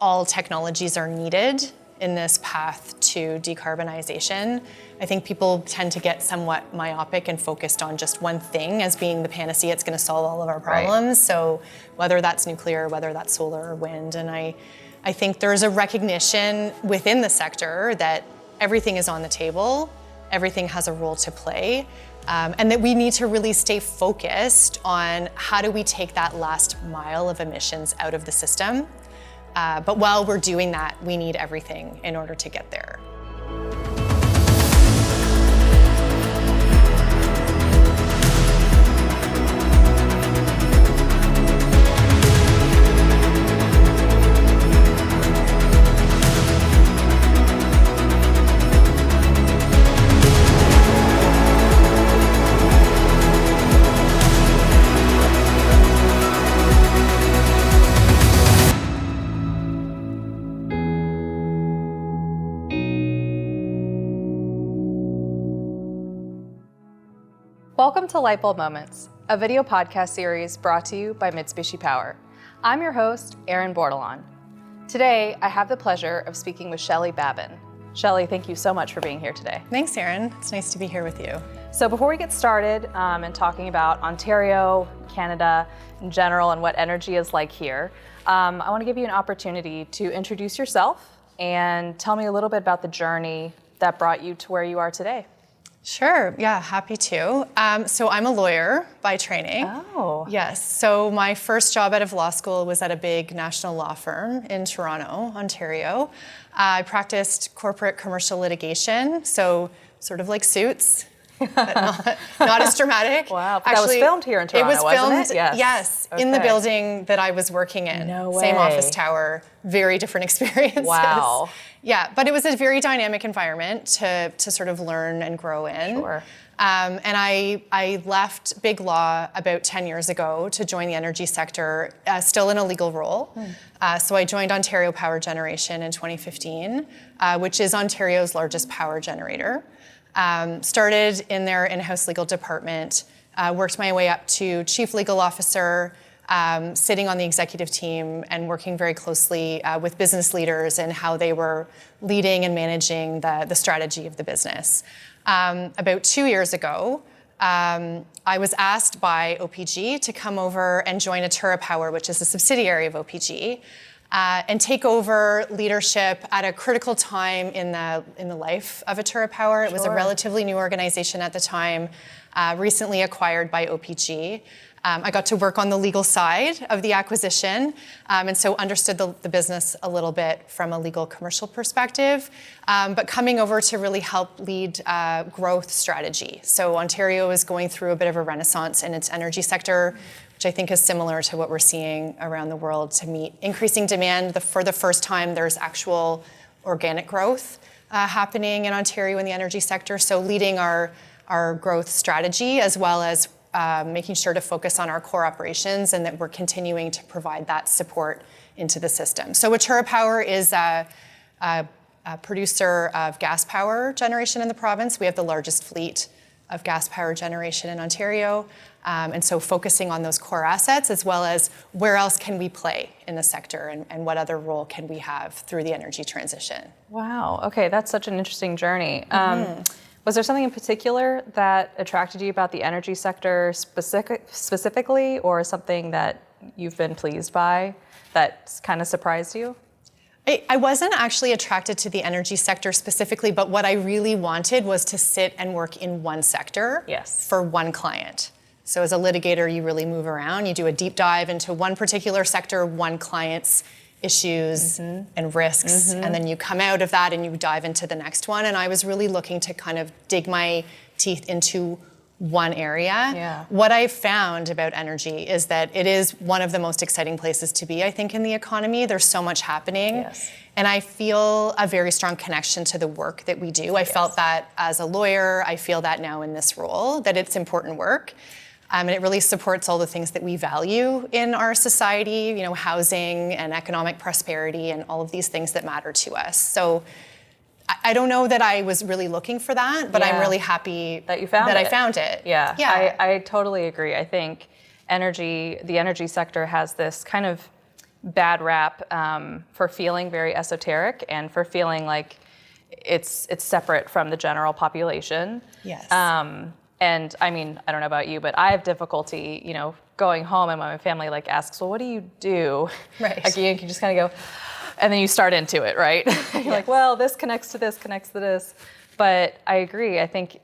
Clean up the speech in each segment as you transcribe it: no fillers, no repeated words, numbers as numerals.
all technologies are needed in this path to decarbonization. I think people tend to get somewhat myopic and focused on just one thing as being the panacea. It's going to solve all of our problems. Right. So whether that's nuclear, whether that's solar or wind, and I think there's a recognition within the sector that everything is on the table, everything has a role to play, and that we need to really stay focused on how do we take that last mile of emissions out of the system. But while we're doing that, we need everything in order to get there. Welcome to Lightbulb Moments, a video podcast series brought to you by Mitsubishi Power. I'm your host, Erin Bordelon. Today, I have the pleasure of speaking with Shelley Babin. Shelley, thank you so much for being here today. Thanks, Erin. It's nice to be here with you. So before we get started and talking about Ontario, Canada in general, and what energy is like here, I want to give you an opportunity to introduce yourself and tell me a little bit about the journey that brought you to where you are today. Sure, yeah, happy to. So I'm a lawyer by training. Oh. Yes, so my first job out of law school was at a big national law firm in Toronto, Ontario. I practiced corporate commercial litigation, so sort of like Suits, but not as dramatic. Wow, but actually, that was filmed here in Toronto, wasn't it? Yes, okay. In the building that I was working in. No way. Same office tower, very different experiences. Wow. Yeah, but it was a very dynamic environment to sort of learn and grow in. Sure. And I left big law about 10 years ago to join the energy sector, still in a legal role. So I joined Ontario Power Generation in 2015, which is Ontario's largest power generator. Started in their in-house legal department, worked my way up to chief legal officer, sitting on the executive team and working very closely with business leaders and how they were leading and managing the strategy of the business. About 2 years ago, I was asked by OPG to come over and join Atura Power, which is a subsidiary of OPG, and take over leadership at a critical time in the life of Atura Power. It was a relatively new organization at the time, recently acquired by OPG. I got to work on the legal side of the acquisition, and so understood the business a little bit from a legal commercial perspective, but coming over to really help lead growth strategy. So Ontario is going through a bit of a renaissance in its energy sector, which I think is similar to what we're seeing around the world to meet increasing demand. For the first time, there's actual organic growth happening in Ontario in the energy sector. So leading our growth strategy as well as making sure to focus on our core operations and that we're continuing to provide that support into the system. So Atura Power is a producer of gas power generation in the province. We have the largest fleet of gas power generation in Ontario. And so focusing on those core assets as well as where else can we play in the sector and what other role can we have through the energy transition. Wow, okay, that's such an interesting journey. Was there something in particular that attracted you about the energy sector specifically, or something that you've been pleased by that kind of surprised you? I wasn't actually attracted to the energy sector specifically, but what I really wanted was to sit and work in one sector for one client. So as a litigator, you really move around. You do a deep dive into one particular sector, one client's issues and risks, and then you come out of that and you dive into the next one. And I was really looking to kind of dig my teeth into one area. Yeah. What I've found about energy is that it is one of the most exciting places to be, I think, in the economy. There's so much happening. Yes. And I feel a very strong connection to the work that we do. I felt that as a lawyer. I feel that now in this role, that it's important work. And it really supports all the things that we value in our society, you know, housing and economic prosperity and all of these things that matter to us. So I don't know that I was really looking for that, but I'm really happy that you found I found it. Yeah. I totally agree. I think the energy sector has this kind of bad rap for feeling very esoteric and for feeling like it's separate from the general population. Yes. And I mean, I don't know about you, but I have difficulty, going home and when my family asks, well, what do you do? Right. You can just kind of go, and then you start into it, right? You're like, well, this connects to this, connects to this. But I agree. I think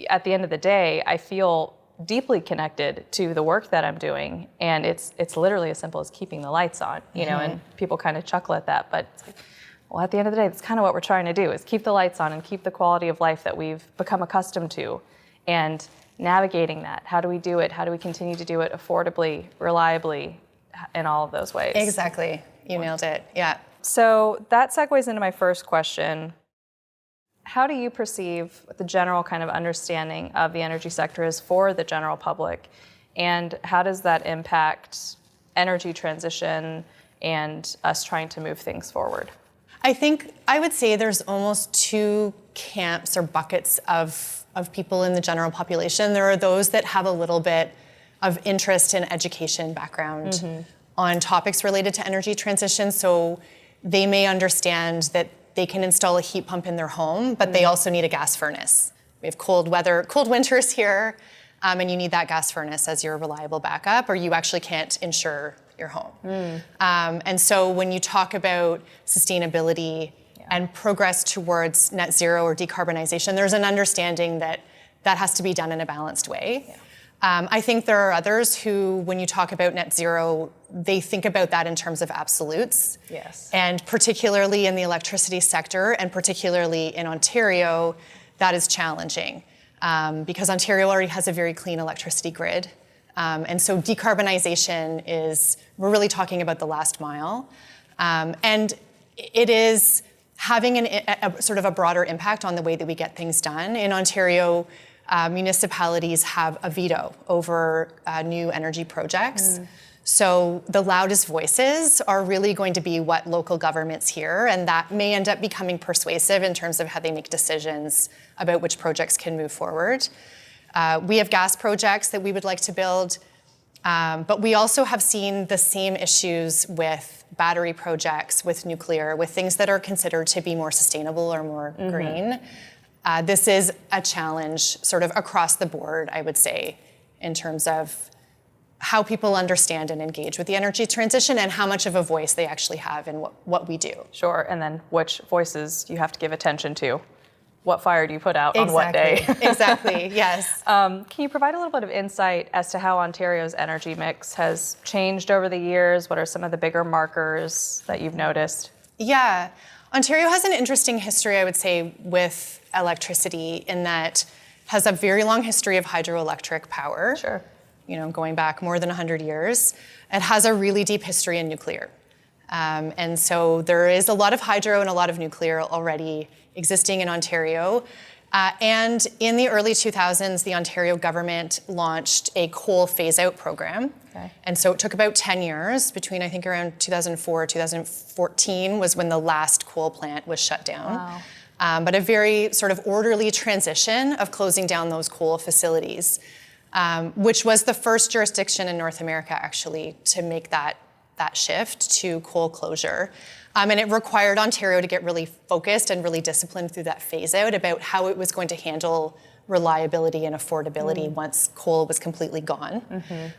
at the end of the day, I feel deeply connected to the work that I'm doing. And it's literally as simple as keeping the lights on, and people kind of chuckle at that. But it's like, well, at the end of the day, that's kind of what we're trying to do, is keep the lights on and keep the quality of life that we've become accustomed to. And navigating that, how do we do it? How do we continue to do it affordably, reliably, in all of those ways? Exactly. You nailed it. Yeah. So that segues into my first question. How do you perceive what the general kind of understanding of the energy sector is for the general public? And how does that impact energy transition and us trying to move things forward? I would say there's almost two camps or buckets of people in the general population. There are those that have a little bit of interest and education background on topics related to energy transition. So they may understand that they can install a heat pump in their home, but they also need a gas furnace. We have cold winters here, and you need that gas furnace as your reliable backup, or you actually can't insure your home. And so when you talk about sustainability and progress towards net zero or decarbonization, there's an understanding that that has to be done in a balanced way. Yeah. I think there are others who, when you talk about net zero, they think about that in terms of absolutes. Yes. And particularly in the electricity sector, and particularly in Ontario, that is challenging because Ontario already has a very clean electricity grid. And so decarbonization we're really talking about the last mile. And it is having a sort of a broader impact on the way that we get things done. In Ontario, municipalities have a veto over new energy projects. So the loudest voices are really going to be what local governments hear, and that may end up becoming persuasive in terms of how they make decisions about which projects can move forward. We have gas projects that we would like to build, but we also have seen the same issues with battery projects, with nuclear, with things that are considered to be more sustainable or more green. This is a challenge sort of across the board, I would say, in terms of how people understand and engage with the energy transition and how much of a voice they actually have in what we do. Sure, and then which voices you have to give attention to. What fire do you put out on what day? Exactly, yes. Can you provide a little bit of insight as to how Ontario's energy mix has changed over the years? What are some of the bigger markers that you've noticed? Yeah, Ontario has an interesting history, I would say, with electricity in that has a very long history of hydroelectric power. Sure. Going back more than 100 years. It has a really deep history in nuclear. And so there is a lot of hydro and a lot of nuclear already existing in Ontario. And in the early 2000s, the Ontario government launched a coal phase-out program. Okay. And so it took about 10 years, between I think around 2004, 2014 was when the last coal plant was shut down. Wow. But a very sort of orderly transition of closing down those coal facilities. Which was the first jurisdiction in North America, actually, to make that shift to coal closure. And it required Ontario to get really focused and really disciplined through that phase-out about how it was going to handle reliability and affordability once coal was completely gone.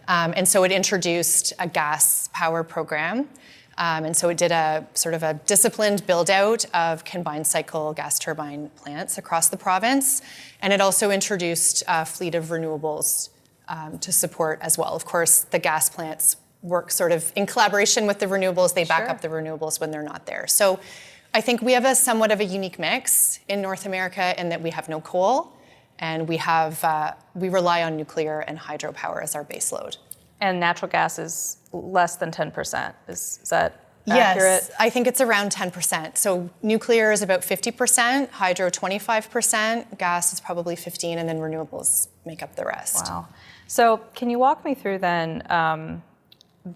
And so it introduced a gas power program. And so it did a sort of a disciplined build-out of combined cycle gas turbine plants across the province. And it also introduced a fleet of renewables to support as well. Of course, the gas plants work sort of in collaboration with the renewables. They back up the renewables when they're not there. So I think we have a somewhat of a unique mix in North America in that we have no coal, and we rely on nuclear and hydropower as our base load. And natural gas is less than 10%. Is that accurate? Yes, I think it's around 10%. So nuclear is about 50%, hydro 25%, gas is probably 15%, and then renewables make up the rest. Wow. So can you walk me through then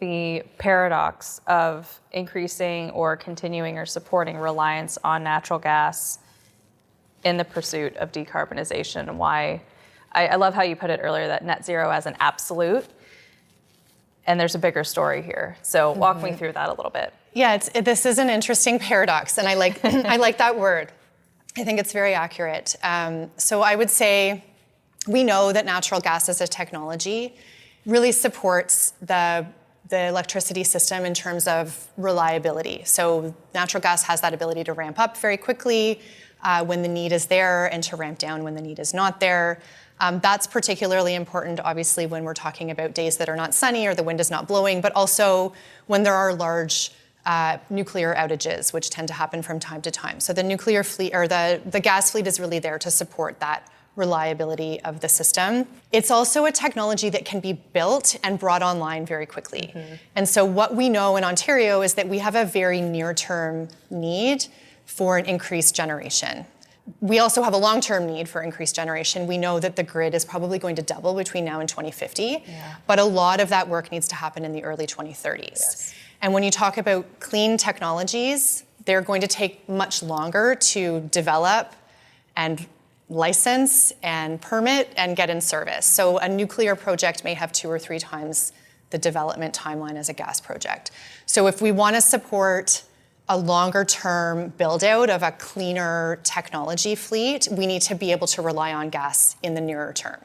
the paradox of increasing or continuing or supporting reliance on natural gas in the pursuit of decarbonization, and why? I love how you put it earlier, that net zero as an absolute. and there's a bigger story here. So walk me through that a little bit. Yeah, this is an interesting paradox, and I like I like that word. I think it's very accurate. So I would say we know that natural gas as a technology really supports the electricity system in terms of reliability. So natural gas has that ability to ramp up very quickly when the need is there, and to ramp down when the need is not there. That's particularly important, obviously, when we're talking about days that are not sunny or the wind is not blowing, but also when there are large nuclear outages, which tend to happen from time to time. So the nuclear fleet, or the gas fleet, is really there to support that reliability of the system. It's also a technology that can be built and brought online very quickly. And so what we know in Ontario is that we have a very near-term need for an increased generation. We also have a long-term need for increased generation. We know that the grid is probably going to double between now and 2050, but a lot of that work needs to happen in the early 2030s. Yes. And when you talk about clean technologies, they're going to take much longer to develop and license and permit and get in service. So a nuclear project may have 2 or 3 times the development timeline as a gas project. So if we want to support a longer term build out of a cleaner technology fleet, we need to be able to rely on gas in the nearer term.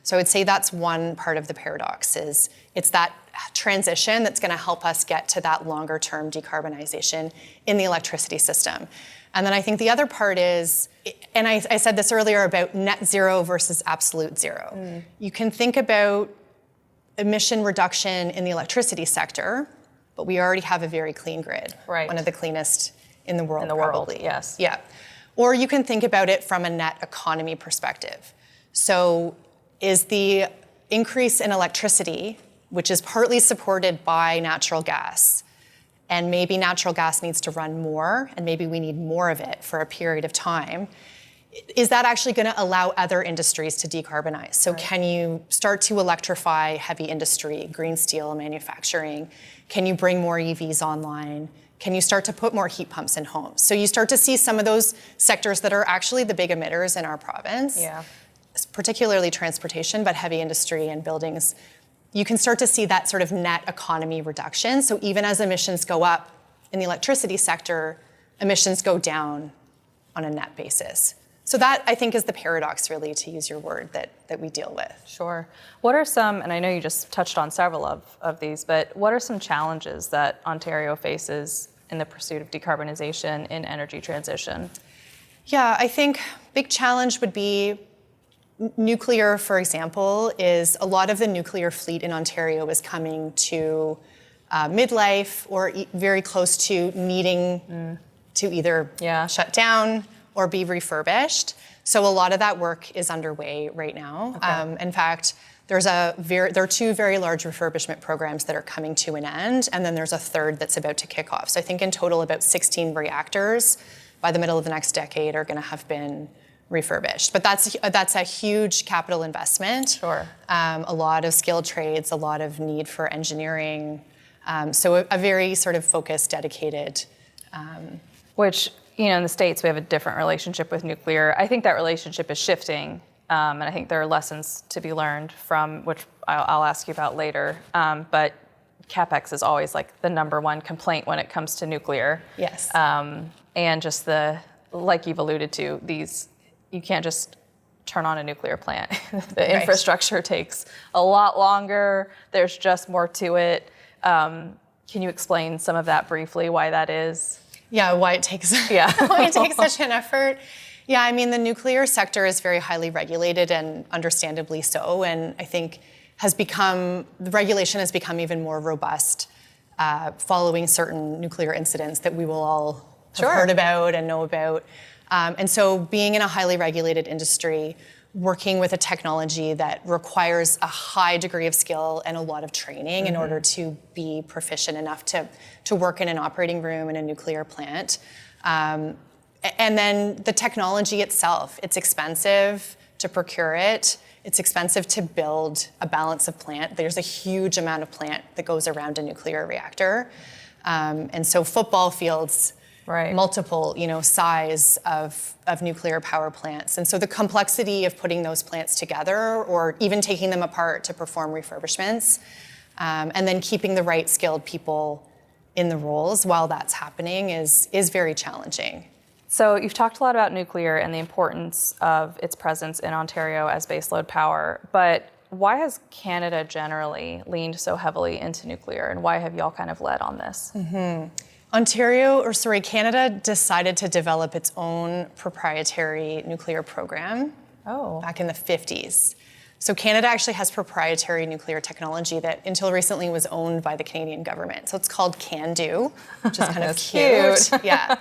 So I would say that's one part of the paradox, is it's that transition that's going to help us get to that longer term decarbonization in the electricity system. And then I think the other part is, and I said this earlier about net zero versus absolute zero. You can think about emission reduction in the electricity sector, but we already have a very clean grid, Right. one of the cleanest in the world, In the probably. world, yes. Yeah. Or you can think about it from a net economy perspective. So is the increase in electricity, which is partly supported by natural gas, and maybe natural gas needs to run more, and maybe we need more of it for a period of time, is that actually going to allow other industries to decarbonize? So can you start to electrify heavy industry, green steel manufacturing? Can you bring more EVs online? Can you start to put more heat pumps in homes? So you start to see some of those sectors that are actually the big emitters in our province, particularly transportation, but heavy industry and buildings. You can start to see that sort of net economy reduction. So even as emissions go up in the electricity sector, emissions go down on a net basis. So that, I think, is the paradox, really, to use your word, that we deal with. Sure. What are some, and I know you just touched on several of these, but what are some challenges that Ontario faces in the pursuit of decarbonization in energy transition? Yeah, I think big challenge would be nuclear, for example, is a lot of the nuclear fleet in Ontario is coming to midlife or very close to needing to either shut down or be refurbished. So a lot of that work is underway right now. Okay. In fact, there are 2 very large refurbishment programs that are coming to an end, and then there's a third that's about to kick off. So I think in total about 16 reactors by the middle of the next decade are going to have been refurbished. But that's a huge capital investment. Sure. A lot of skilled trades, a lot of need for engineering. So a very sort of focused, dedicated. Which, in the States, we have a different relationship with nuclear. I think that relationship is shifting, and I think there are lessons to be learned from, which I'll ask you about later. But CapEx is always like the number one complaint when it comes to nuclear. Yes. And just like you've alluded to, you can't just turn on a nuclear plant. The infrastructure takes a lot longer. There's just more to it. Can you explain some of that briefly, why that is? Yeah, why it takes such an effort. Yeah, I mean, the nuclear sector is very highly regulated, and understandably so, and I think the regulation has become even more robust following certain nuclear incidents that we will all have heard about and know about. And so being in a highly regulated industry, working with a technology that requires a high degree of skill and a lot of training in order to be proficient enough to work in an operating room in a nuclear plant. And then the technology itself, it's expensive to procure it. It's expensive to build a balance of plant. There's a huge amount of plant that goes around a nuclear reactor. And so football fields, multiple, size of nuclear power plants. And so the complexity of putting those plants together or even taking them apart to perform refurbishments And then keeping the right skilled people in the roles while that's happening is very challenging. So you've talked a lot about nuclear and the importance of its presence in Ontario as baseload power, but why has Canada generally leaned so heavily into nuclear, and why have y'all kind of led on this? Canada decided to develop its own proprietary nuclear program back in the 50s. So Canada actually has proprietary nuclear technology that until recently was owned by the Canadian government. So it's called CANDU, which is kind of cute. Yeah.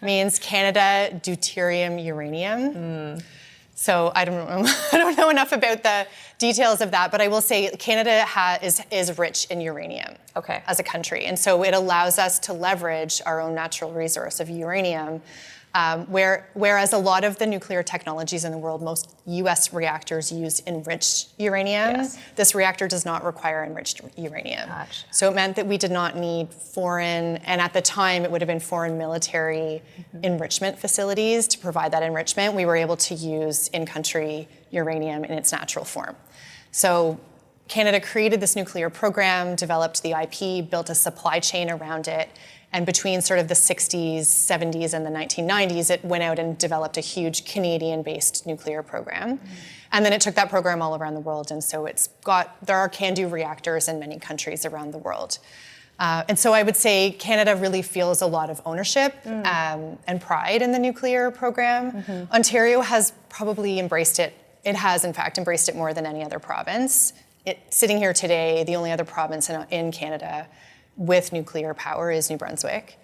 Means Canada Deuterium Uranium. So I don't know enough about the details of that, but I will say Canada is rich in uranium as a country. And so it allows us to leverage our own natural resource of uranium, whereas a lot of the nuclear technologies in the world, most US reactors use enriched uranium. Yes. This reactor does not require enriched uranium. Gotcha. So it meant that we did not need foreign, and at the time it would have been foreign military enrichment facilities to provide that enrichment. We were able to use in-country uranium in its natural form. So Canada created this nuclear program, developed the IP, built a supply chain around it, and between sort of the 60s, 70s, and the 1990s, it went out and developed a huge Canadian-based nuclear program. And then it took that program all around the world, and so there are CANDU reactors in many countries around the world. And so I would say Canada really feels a lot of ownership and pride in the nuclear program. Ontario has probably embraced it. It has, in fact, embraced it more than any other province. Sitting here today, the only other province in Canada with nuclear power is New Brunswick.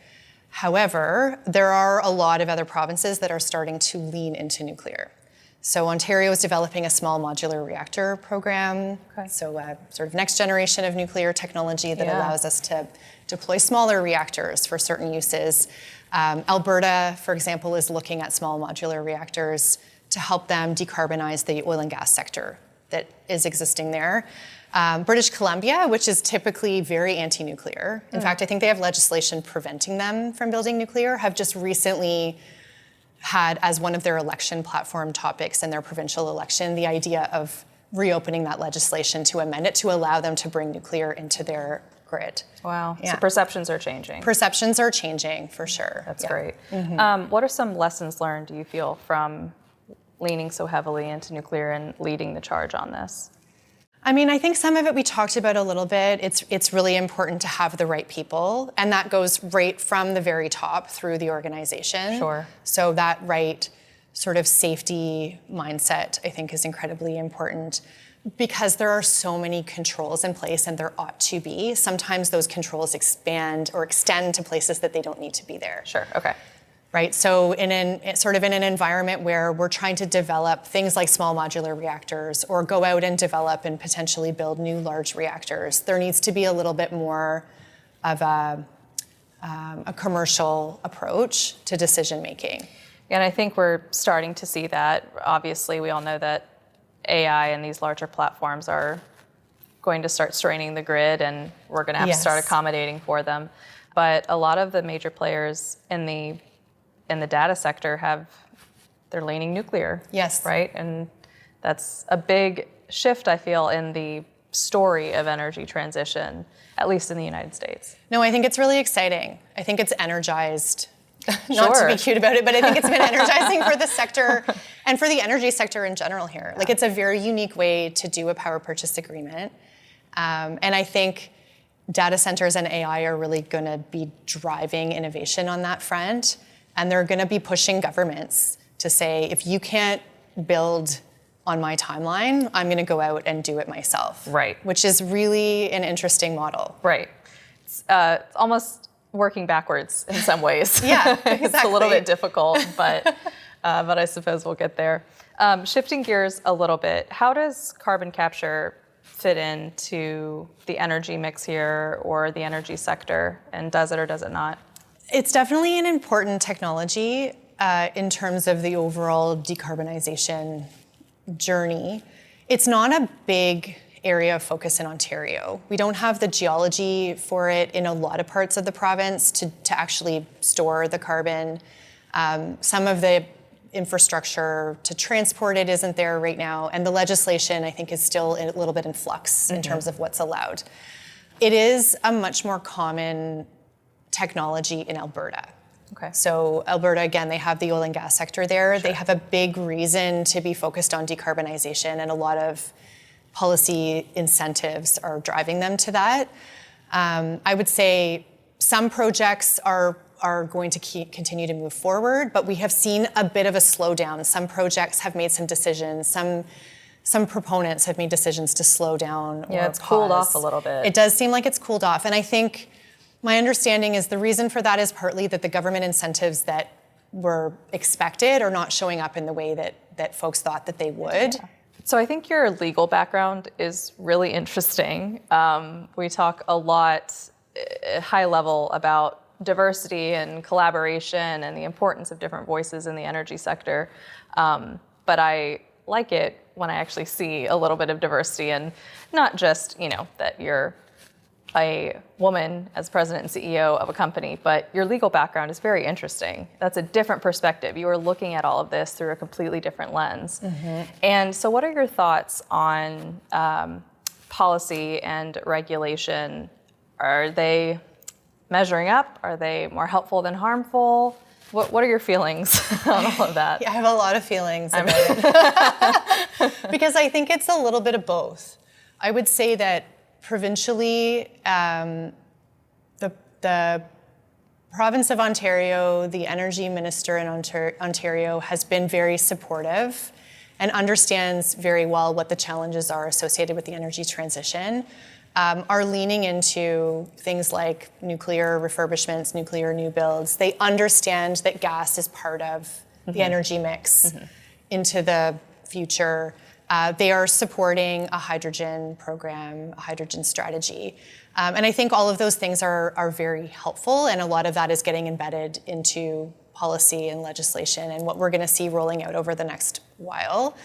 However, there are a lot of other provinces that are starting to lean into nuclear. So Ontario is developing a small modular reactor program, so a sort of next generation of nuclear technology that allows us to deploy smaller reactors for certain uses. Alberta, for example, is looking at small modular reactors to help them decarbonize the oil and gas sector that is existing there. British Columbia, which is typically very anti-nuclear. In fact, I think they have legislation preventing them from building nuclear, have just recently had as one of their election platform topics in their provincial election the idea of reopening that legislation to amend it to allow them to bring nuclear into their grid. Wow. Yeah. So perceptions are changing. Perceptions are changing, for sure. That's great. What are some lessons learned, do you feel, from leaning so heavily into nuclear and leading the charge on this? I mean, I think some of it we talked about a little bit. It's really important to have the right people, and that goes right from the very top through the organization. Sure. So that right sort of safety mindset, I think, is incredibly important because there are so many controls in place, and there ought to be. Sometimes those controls expand or extend to places that they don't need to be there. Sure, okay. Right, so in an environment where we're trying to develop things like small modular reactors or go out and develop and potentially build new large reactors, there needs to be a little bit more of a commercial approach to decision making. And I think we're starting to see that. Obviously, we all know that AI and these larger platforms are going to start straining the grid, and we're going to have to start accommodating for them. But a lot of the major players in the data sector they're leaning nuclear. Yes. Right? And that's a big shift, I feel, in the story of energy transition, at least in the United States. No, I think it's really exciting. I think it's energized, not to be cute about it, but I think it's been energizing for the sector and for the energy sector in general here. Like, it's a very unique way to do a power purchase agreement. And I think data centers and AI are really going to be driving innovation on that front. And they're going to be pushing governments to say, if you can't build on my timeline, I'm going to go out and do it myself. Right. Which is really an interesting model. Right. It's almost working backwards in some ways. Yeah, exactly. It's a little bit difficult, but I suppose we'll get there. Shifting gears a little bit, how does carbon capture fit into the energy mix here or the energy sector? And does it or does it not? It's definitely an important technology in terms of the overall decarbonization journey. It's not a big area of focus in Ontario. We don't have the geology for it in a lot of parts of the province to actually store the carbon. Some of the infrastructure to transport it isn't there right now, and the legislation, I think, is still a little bit in flux in terms of what's allowed. It is a much more common technology in Alberta. Okay. So Alberta, again, they have the oil and gas sector there. Sure. They have a big reason to be focused on decarbonization, and a lot of policy incentives are driving them to that. I would say some projects are going to continue to move forward, but we have seen a bit of a slowdown. Some projects have made some decisions. Some proponents have made decisions to slow down or Yeah, it's pause. cooled off a little bit. It does seem like it's cooled off, and I think my understanding is the reason for that is partly that the government incentives that were expected are not showing up in the way that folks thought that they would. Yeah. So I think your legal background is really interesting. We talk a lot at high level about diversity and collaboration and the importance of different voices in the energy sector. But I like it when I actually see a little bit of diversity, and not just, that you're a woman as president and CEO of a company, but your legal background is very interesting. That's a different perspective. You are looking at all of this through a completely different lens. Mm-hmm. And so what are your thoughts on policy and regulation? Are they measuring up? Are they more helpful than harmful? What are your feelings on all of that? Yeah, I have a lot of feelings about it. Because I think it's a little bit of both. I would say that provincially, the province of Ontario, the energy minister in Ontario has been very supportive and understands very well what the challenges are associated with the energy transition, are leaning into things like nuclear refurbishments, nuclear new builds. They understand that gas is part of the energy mix into the future. They are supporting a hydrogen program, a hydrogen strategy. And I think all of those things are very helpful, and a lot of that is getting embedded into policy and legislation and what we're going to see rolling out over the next while.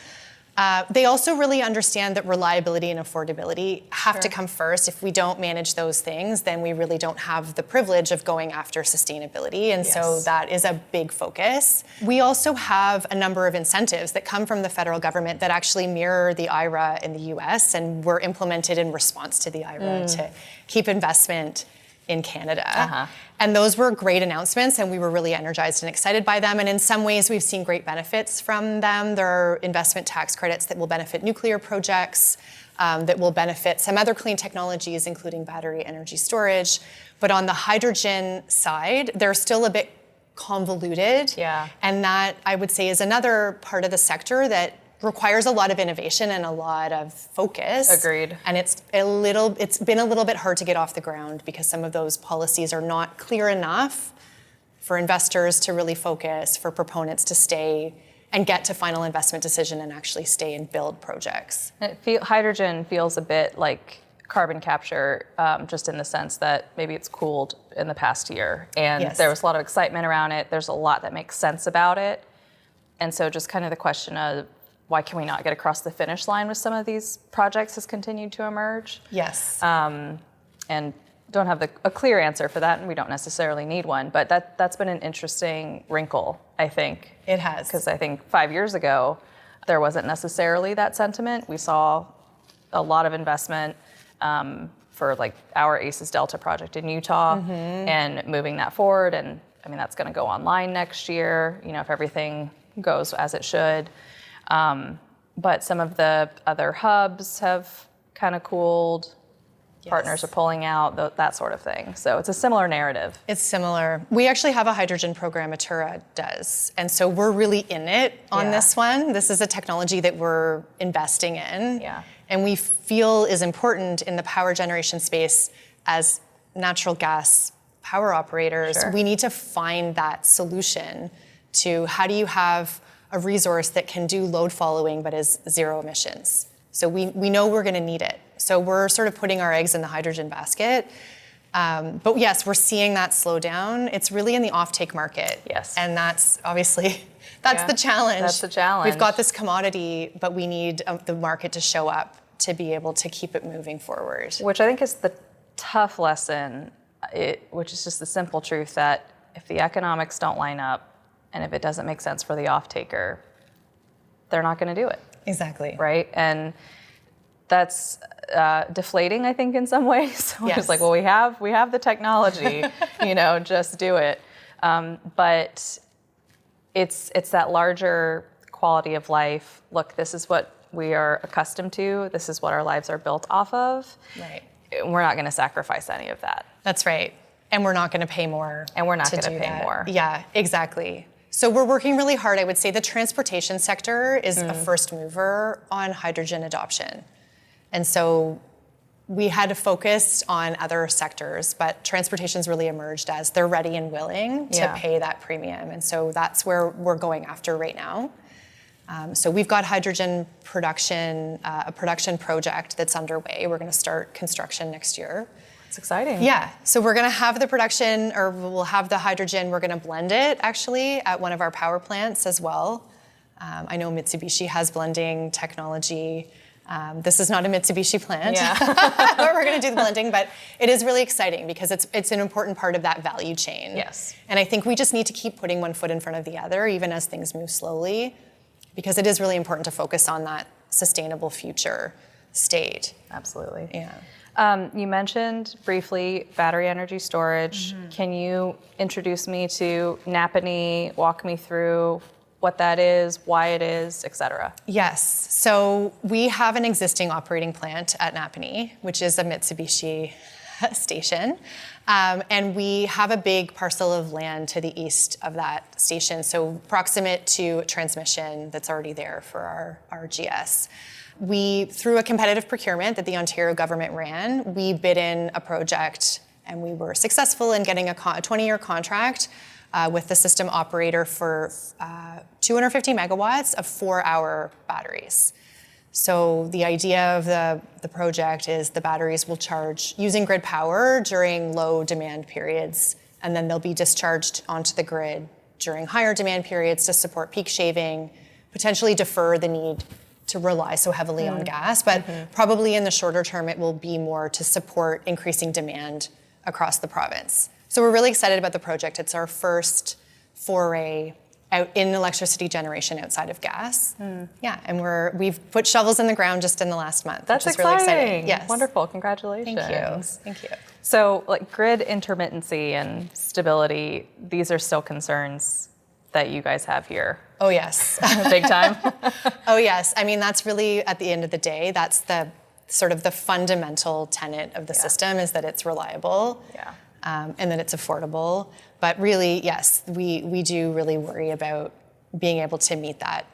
They also really understand that reliability and affordability have to come first. If we don't manage those things, then we really don't have the privilege of going after sustainability. And so that is a big focus. We also have a number of incentives that come from the federal government that actually mirror the IRA in the US and were implemented in response to the IRA to keep investment in Canada. And those were great announcements, and we were really energized and excited by them. And in some ways, we've seen great benefits from them. There are investment tax credits that will benefit nuclear projects, that will benefit some other clean technologies, including battery energy storage. But on the hydrogen side, they're still a bit convoluted. Yeah. And that, I would say, is another part of the sector that requires a lot of innovation and a lot of focus. Agreed. And it's been a little bit hard to get off the ground because some of those policies are not clear enough for investors to really focus, for proponents to stay and get to final investment decision and actually stay and build projects. Hydrogen feels a bit like carbon capture, just in the sense that maybe it's cooled in the past year. And there was a lot of excitement around it. There's a lot that makes sense about it. And so just kind of the question of, why can we not get across the finish line with some of these projects has continued to emerge? Yes. And don't have a clear answer for that, and we don't necessarily need one, but that's been an interesting wrinkle, I think. It has. Because I think 5 years ago, there wasn't necessarily that sentiment. We saw a lot of investment for like our ACES Delta project in Utah and moving that forward, and I mean, that's gonna go online next year, if everything goes as it should. But some of the other hubs have kind of cooled. Partners are pulling out, that sort of thing. So it's a similar narrative. It's similar. We actually have a hydrogen program, Atura does. And so we're really in it on this one. This is a technology that we're investing in. Yeah. And we feel is important in the power generation space as natural gas power operators. Sure. We need to find that solution to how do you have a resource that can do load following but is zero emissions. So we know we're going to need it. So we're sort of putting our eggs in the hydrogen basket. But yes, we're seeing that slow down. It's really in the offtake market. Yes. And that's obviously, the challenge. That's the challenge. We've got this commodity, but we need the market to show up to be able to keep it moving forward. Which I think is the tough lesson, which is just the simple truth that if the economics don't line up, and if it doesn't make sense for the off-taker, they're not going to do it. Exactly. Right? And that's deflating, I think, in some ways. So Yes. it's like, well, we have the technology, just do it. But it's that larger quality of life. Look, this is what we are accustomed to. This is what our lives are built off of. Right. We're not going to sacrifice any of that. That's right. And we're not going to pay more. And we're not to going to do pay that. more. Yeah, exactly. So we're working really hard. I would say the transportation sector is a first mover on hydrogen adoption. And so we had to focus on other sectors, but transportation's really emerged as they're ready and willing to pay that premium. And so that's where we're going after right now. So we've got hydrogen production, a production project that's underway. We're going to start construction next year. It's exciting. Yeah, so we're going to have the production, or we'll have the hydrogen. We're going to blend it actually at one of our power plants as well. I know Mitsubishi has blending technology. This is not a Mitsubishi plant where we're going to do the blending, but it is really exciting because it's an important part of that value chain. Yes. And I think we just need to keep putting one foot in front of the other, even as things move slowly, because it is really important to focus on that sustainable future state. Absolutely. Yeah. You mentioned briefly battery energy storage. Can you introduce me to Napanee, walk me through what that is, why it is, et cetera? Yes. So we have an existing operating plant at Napanee, which is a Mitsubishi station. And we have a big parcel of land to the east of that station, so proximate to transmission that's already there for our GS. We, through a competitive procurement that the Ontario government ran, we bid in a project and we were successful in getting a 20-year contract with the system operator for 250 megawatts of 4-hour batteries. So the idea of the project is the batteries will charge using grid power during low demand periods, and then they'll be discharged onto the grid during higher demand periods to support peak shaving, potentially defer the need to rely so heavily on gas, but probably in the shorter term it will be more to support increasing demand across the province. So we're really excited about the project. It's our first foray out in electricity generation outside of gas. Yeah, and we've put shovels in the ground just in the last month. That's which is exciting. Really exciting. Yes. Wonderful. Congratulations. Thank you. So, like grid intermittency and stability, these are still concerns that you guys have here. Oh yes. Big time. Oh yes. I mean, that's really, at the end of the day, that's the sort of the fundamental tenet of the system, is that it's reliable. Yeah. And that it's affordable. But really, yes, we do really worry about being able to meet that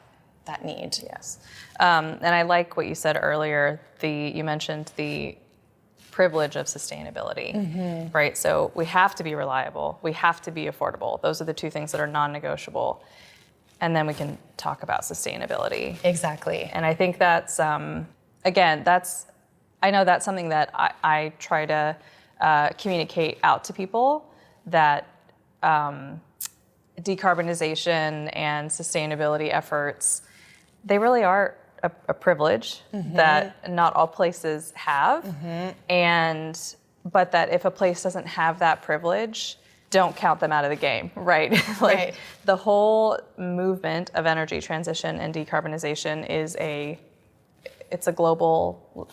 need. Yes. And I like what you said earlier. You mentioned the privilege of sustainability, right? So we have to be reliable. We have to be affordable. Those are the two things that are non-negotiable. And then we can talk about sustainability. Exactly. And I think that's, again, I know that's something that I try to communicate out to people, that decarbonization and sustainability efforts, they really are a privilege that not all places have, but that if a place doesn't have that privilege, don't count them out of the game, right? Right. The whole movement of energy transition and decarbonization it's a global,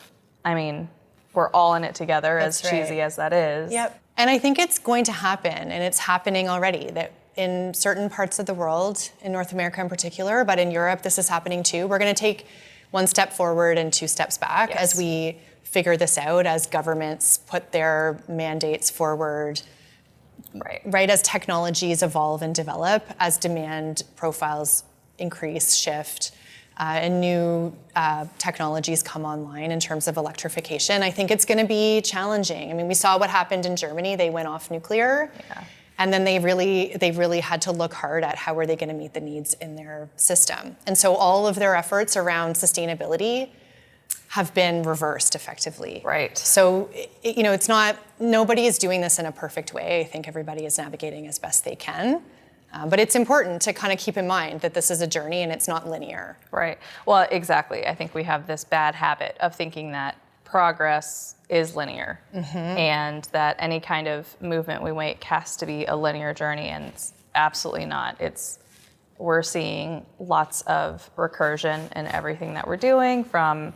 we're all in it together, That's as cheesy as that is. Yep. And I think it's going to happen, and it's happening already, that in certain parts of the world, in North America in particular, but in Europe, this is happening too. We're going to take one step forward and 2 steps back as we figure this out, as governments put their mandates forward, right as technologies evolve and develop, as demand profiles increase, shift, and new technologies come online in terms of electrification. I think it's going to be challenging. I mean, we saw what happened in Germany. They went off nuclear, and then they really had to look hard at how are they going to meet the needs in their system. And so all of their efforts around sustainability have been reversed effectively. Right. So, it's not, nobody is doing this in a perfect way. I think everybody is navigating as best they can. But it's important to kind of keep in mind that this is a journey and it's not linear. Right. Well, exactly. I think we have this bad habit of thinking that progress is linear, and that any kind of movement we make has to be a linear journey, and it's absolutely not. We're seeing lots of recursion in everything that we're doing, from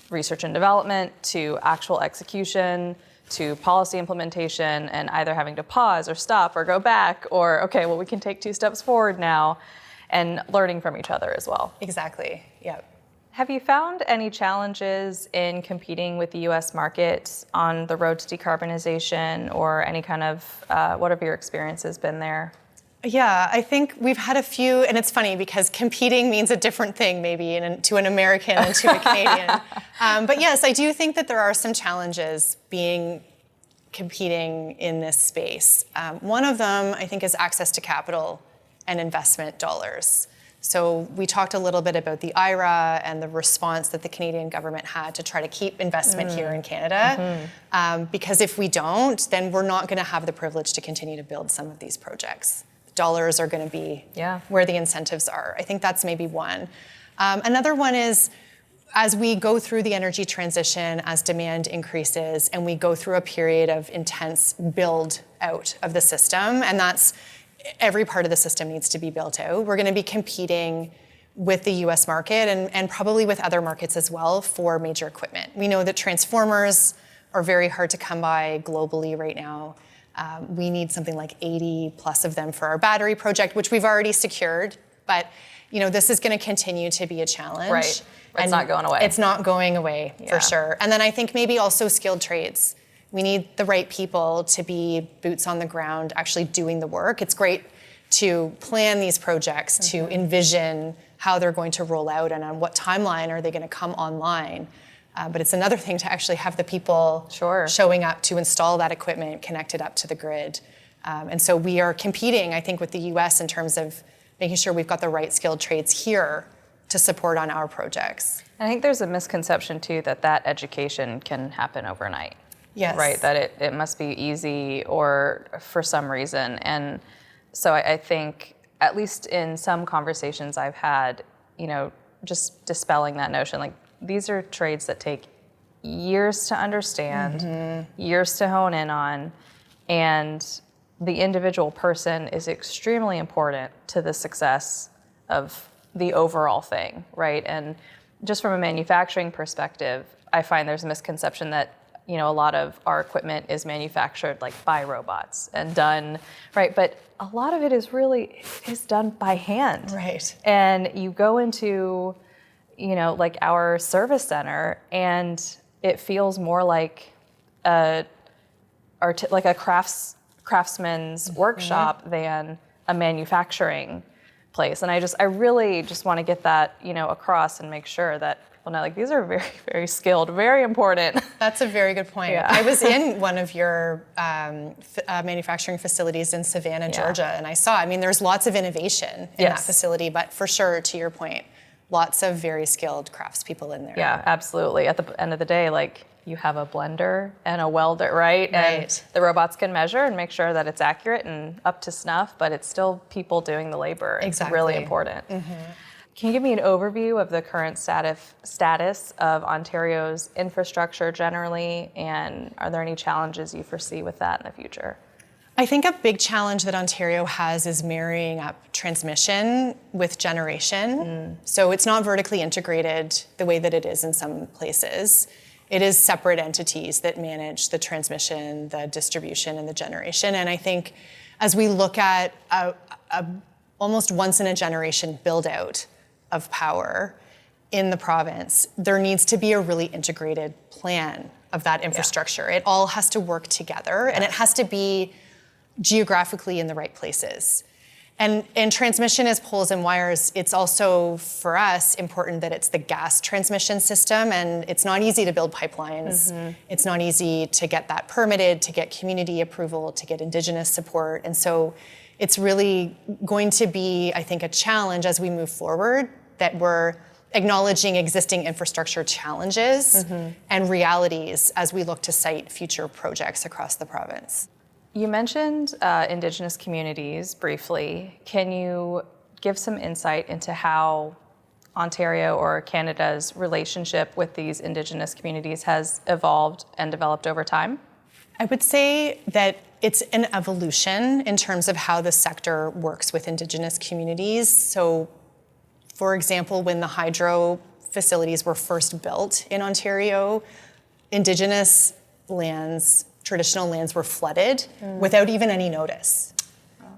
research and development to actual execution to policy implementation, and either having to pause or stop or go back or, okay, well, we can take 2 steps forward now, and learning from each other as well. Exactly, yeah. Have you found any challenges in competing with the US market on the road to decarbonization, or any kind of, what have your experiences been there? Yeah, I think we've had a few, and it's funny because competing means a different thing maybe to an American and to a Canadian. But yes, I do think that there are some challenges competing in this space. One of them, I think, is access to capital and investment dollars. So we talked a little bit about the IRA and the response that the Canadian government had to try to keep investment here in Canada. Because if we don't, then we're not going to have the privilege to continue to build some of these projects. Dollars are going to be where the incentives are. I think that's maybe one. Another one is, as we go through the energy transition, as demand increases, and we go through a period of intense build out of the system, and that's every part of the system needs to be built out. We're going to be competing with the US market and probably with other markets as well for major equipment. We know that transformers are very hard to come by globally right now. We need something like 80 plus of them for our battery project, which we've already secured. But this is going to continue to be a challenge. Right. It's not going away. It's not going away, for sure. And then I think maybe also skilled trades. We need the right people to be boots on the ground, actually doing the work. It's great to plan these projects, to envision how they're going to roll out and on what timeline are they going to come online. But it's another thing to actually have the people showing up to install that equipment connected up to the grid. And so we are competing, I think, with the US in terms of making sure we've got the right skilled trades here to support on our projects. I think there's a misconception too that education can happen overnight. Yes. Right, that it must be easy or for some reason. And so I think, at least in some conversations I've had, just dispelling that notion, like, these are trades that take years to understand, years to hone in on, and the individual person is extremely important to the success of the overall thing, right? And just from a manufacturing perspective, I find there's a misconception that a lot of our equipment is manufactured like by robots and done, right? But a lot of it is done by hand. Right. And you go into like our service center, and it feels more like a craftsman's workshop than a manufacturing place. And I really just want to get that across and make sure that people know, like, these are very, very skilled, very important. That's a very good point. Yeah. I was in one of your manufacturing facilities in Savannah, Georgia, and I saw, there's lots of innovation in that facility, but for sure, to your point, lots of very skilled craftspeople in there. Yeah, absolutely. At the end of the day, like, you have a blender and a welder, right? And the robots can measure and make sure that it's accurate and up to snuff, but it's still people doing the labor. Exactly. It's really important. Can you give me an overview of the current status of Ontario's infrastructure generally, and are there any challenges you foresee with that in the future? I think a big challenge that Ontario has is marrying up transmission with generation. So it's not vertically integrated the way that it is in some places. It is separate entities that manage the transmission, the distribution, and the generation. And I think as we look at a almost once in a generation build out of power in the province, there needs to be a really integrated plan of that infrastructure. It all has to work together, and it has to be geographically in the right places. And transmission as poles and wires, it's also, for us, important that it's the gas transmission system, and it's not easy to build pipelines. It's not easy to get that permitted, to get community approval, to get Indigenous support. And so it's really going to be, I think, a challenge as we move forward, that we're acknowledging existing infrastructure challenges and realities as we look to site future projects across the province. You mentioned Indigenous communities briefly. Can you give some insight into how Ontario or Canada's relationship with these Indigenous communities has evolved and developed over time? I would say that it's an evolution in terms of how the sector works with Indigenous communities. So, for example, when the hydro facilities were first built in Ontario, Indigenous lands, traditional lands were flooded without even any notice.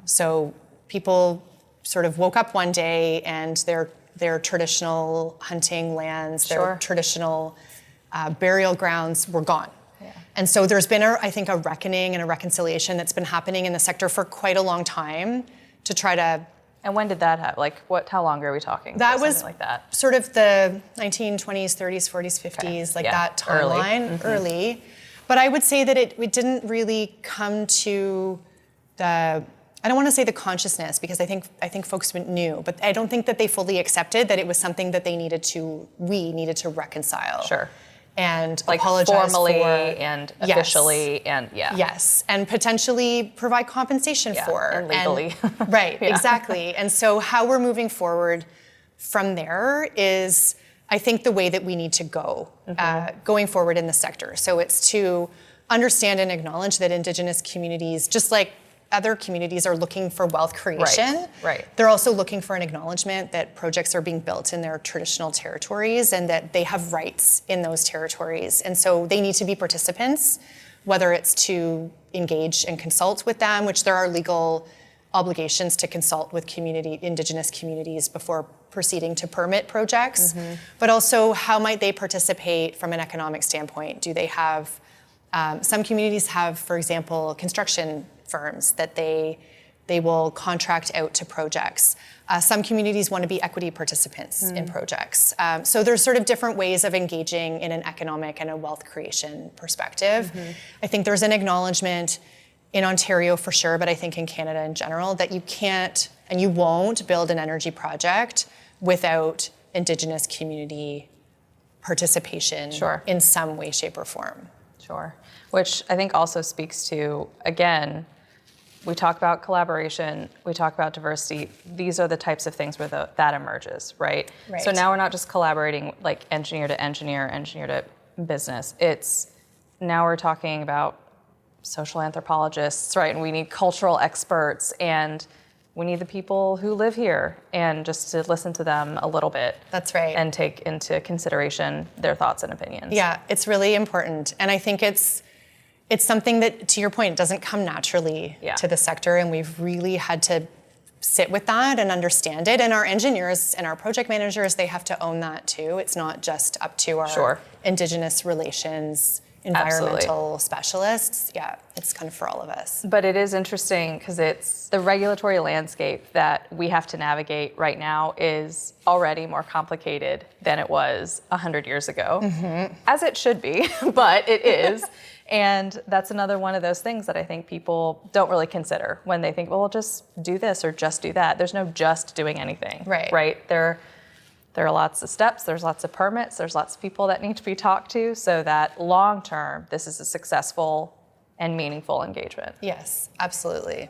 So people sort of woke up one day and their traditional hunting lands, their traditional burial grounds were gone. Yeah. And so there's been, I think, a reckoning and a reconciliation that's been happening in the sector for quite a long time to try to. And when did that happen? Like, how long are we talking? That was like that? Sort of the 1920s, 30s, 40s, 50s, that timeline, early. But I would say that it didn't really come to the, I don't want to say the consciousness, because I think folks knew, but I don't think that they fully accepted that it was something that we needed to reconcile. Sure. And like apologize formally for, and officially and Yes, and potentially provide compensation for. And legally. Right, exactly. And so how we're moving forward from there is, I think, the way that we need to go going forward in the sector. So it's to understand and acknowledge that Indigenous communities, just like other communities, are looking for wealth creation. Right. They're also looking for an acknowledgement that projects are being built in their traditional territories and that they have rights in those territories. And so they need to be participants, whether it's to engage and consult with them, which there are legal obligations to consult with Indigenous communities before proceeding to permit projects, but also how might they participate from an economic standpoint? Do they have, some communities have, for example, construction firms that they will contract out to projects. Some communities want to be equity participants in projects. So there's sort of different ways of engaging in an economic and a wealth creation perspective. I think there's an acknowledgement in Ontario for sure, but I think in Canada in general, that you can't and you won't build an energy project without Indigenous community participation in some way, shape, or form. Sure. Which I think also speaks to, again, we talk about collaboration, we talk about diversity. These are the types of things where that emerges, right? So now we're not just collaborating like engineer to engineer, engineer to business. It's now we're talking about social anthropologists, right? And we need cultural experts, and we need the people who live here, and just to listen to them a little bit. That's right. And take into consideration their thoughts and opinions. Yeah, it's really important. And I think it's something that, to your point, doesn't come naturally to the sector, and we've really had to sit with that and understand it. And our engineers and our project managers, they have to own that too. It's not just up to our Indigenous relations, environmental specialists. Yeah, it's kind of for all of us. But it is interesting because it's the regulatory landscape that we have to navigate right now is already more complicated than it was 100 years ago, as it should be, but it is. And that's another one of those things that I think people don't really consider when they think, well, we'll just do this or just do that. There's no just doing anything, right? There are lots of steps, there's lots of permits, there's lots of people that need to be talked to so that long term, this is a successful and meaningful engagement. Yes, absolutely.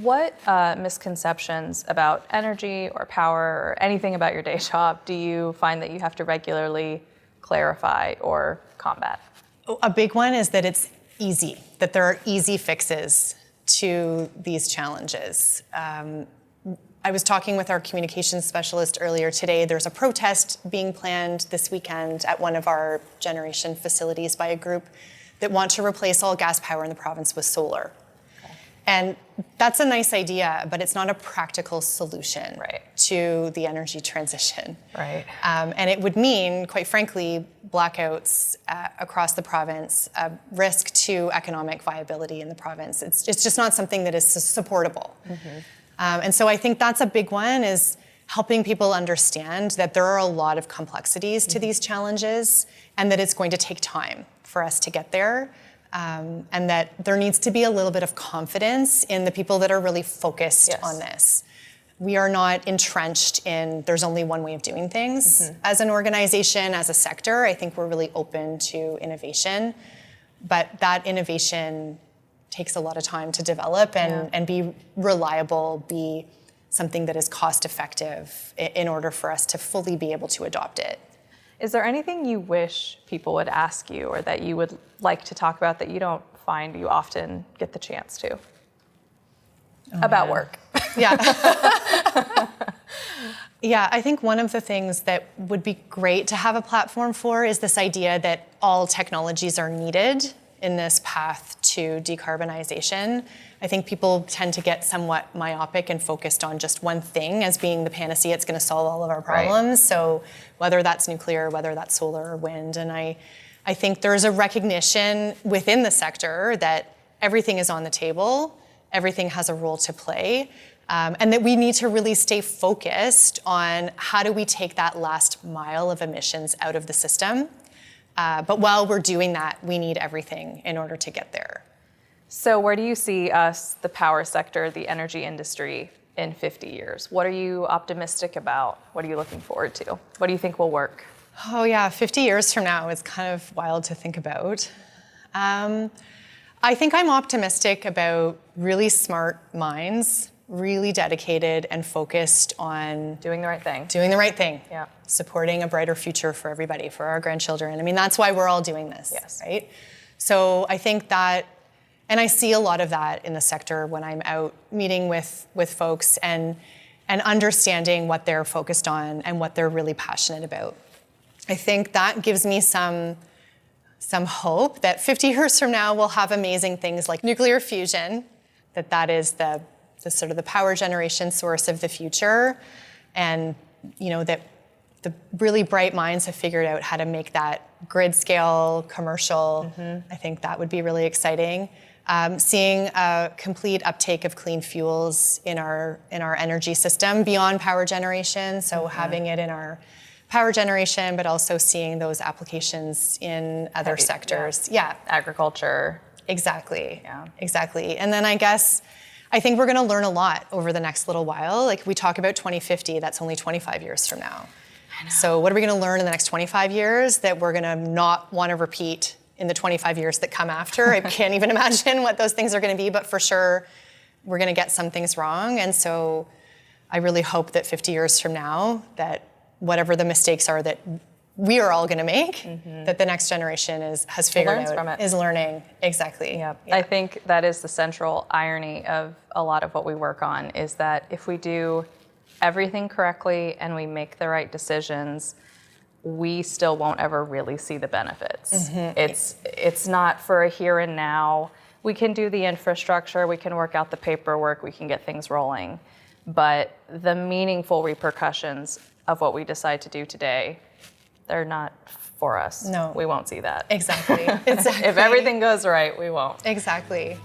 What misconceptions about energy or power or anything about your day job do you find that you have to regularly clarify or combat? A big one is that it's easy, that there are easy fixes to these challenges. I was talking with our communications specialist earlier today. There's a protest being planned this weekend at one of our generation facilities by a group that want to replace all gas power in the province with solar. And that's a nice idea, but it's not a practical solution to the energy transition. And it would mean, quite frankly, blackouts across the province, risk to economic viability in the province. It's just not something that is supportable. And so I think that's a big one, is helping people understand that there are a lot of complexities to these challenges and that it's going to take time for us to get there. And that there needs to be a little bit of confidence in the people that are really focused on this. We are not entrenched in there's only one way of doing things. As an organization, as a sector, I think we're really open to innovation, but that innovation takes a lot of time to develop and be reliable, be something that is cost effective in order for us to fully be able to adopt it. Is there anything you wish people would ask you or that you would like to talk about that you don't find you often get the chance to? About work. Yeah, I think one of the things that would be great to have a platform for is this idea that all technologies are needed in this path to decarbonization. I think people tend to get somewhat myopic and focused on just one thing as being the panacea. It's going to solve all of our problems. Right. So whether that's nuclear, whether that's solar or wind, and I think there's a recognition within the sector that everything is on the table, everything has a role to play, and that we need to really stay focused on how do we take that last mile of emissions out of the system. But while we're doing that, we need everything in order to get there. So where do you see us, the power sector, the energy industry, in 50 years? What are you optimistic about? What are you looking forward to? What do you think will work? Oh yeah, 50 years from now is kind of wild to think about. I think I'm optimistic about really smart minds, really dedicated and focused on doing the right thing. Doing the right thing. Yeah. Supporting a brighter future for everybody, for our grandchildren. I mean, that's why we're all doing this, yes. Right? So I think that, and I see a lot of that in the sector when I'm out meeting with folks and understanding what they're focused on and what they're really passionate about. I think that gives me some hope that 50 years from now we'll have amazing things like nuclear fusion, that is the sort of the power generation source of the future, and that the really bright minds have figured out how to make that grid scale commercial. Mm-hmm. I think that would be really exciting. Seeing a complete uptake of clean fuels in our energy system beyond power generation, so mm-hmm. having it in our power generation, but also seeing those applications in other sectors. Yeah. Agriculture. Exactly. Yeah. Exactly. And then I think we're going to learn a lot over the next little while. Like we talk about 2050, that's only 25 years from now. I know. So what are we going to learn in the next 25 years that we're going to not want to repeat in the 25 years that come after? I can't even imagine what those things are going to be, but for sure, we're going to get some things wrong. And so I really hope that 50 years from now, that whatever the mistakes are that we are all going to make, mm-hmm. that the next generation has figured out, from it. Is learning. Exactly. Yep. Yeah. I think that is the central irony of a lot of what we work on, is that if we do everything correctly and we make the right decisions, we still won't ever really see the benefits. Mm-hmm. It's not for a here and now. We can do the infrastructure, we can work out the paperwork, we can get things rolling, but the meaningful repercussions of what we decide to do today, they're not for us. No. We won't see that. Exactly. If everything goes right, we won't. Exactly.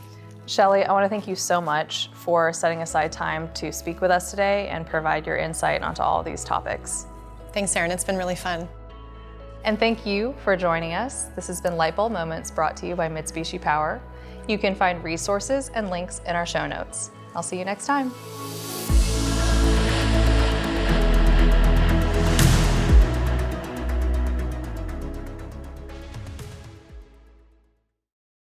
Shelley, I want to thank you so much for setting aside time to speak with us today and provide your insight onto all of these topics. Thanks, Erin. It's been really fun. And thank you for joining us. This has been Lightbulb Moments, brought to you by Mitsubishi Power. You can find resources and links in our show notes. I'll see you next time.